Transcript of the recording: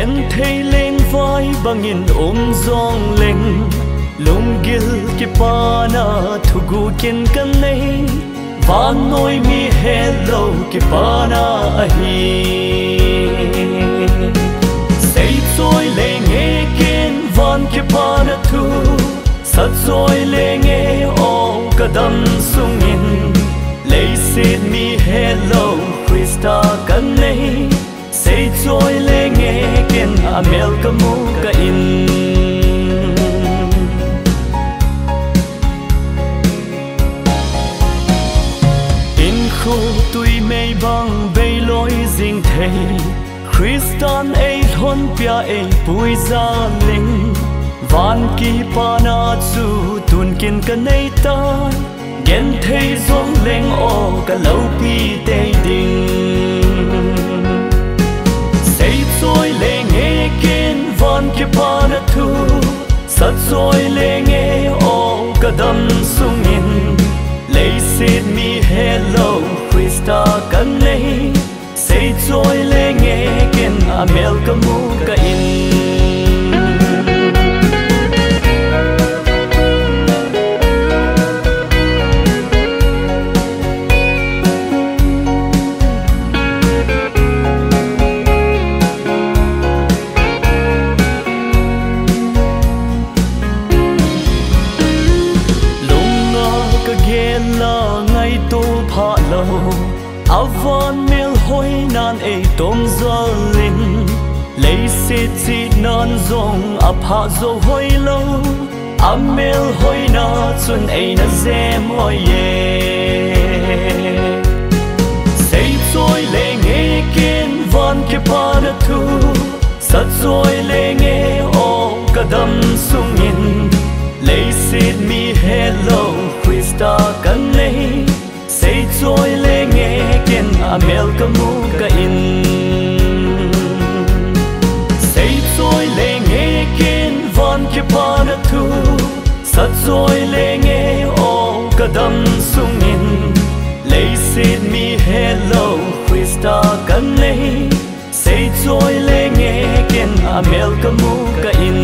gen thấy lên vai bangin zong leng lung gil ki pana thugu ken kan nei van noi mi hello ki pana ahi sei choi lenge ken van ki pana thu sat choi lenge o kadam sungin lei sit mi hello Krista kan nei sei choi lenge ken amel kamu ka in khu tui mei bang bay lối dinh thầy Christian ấy thôn pia ấy bùi gia linh van ki pana chu tun kin kan nei ta gen thei zong leng o ka lâu pi te ding sei choi lenge ken van ki pana thu sat choi lenge o ka dam sungin lei sit mi hello Krista kan nei sei choi lenge ken amel kamu ka in avan mel hoi nan e tom zalin lei sit sit nan zong apha zo hoi lo amel hoi na chun e na zem oi ye sei choi lenge ken van ke pana thu sat choi lenge o kadam sungin lei sit mi hello Krista kan nei sei choi lenge ken amel kamu ka in sei choi lenge ken van ki pana thu sat choi lenge o kadam sungin lei sit mi hello Krista kan nei sei choi lenge ken amel kamu ka in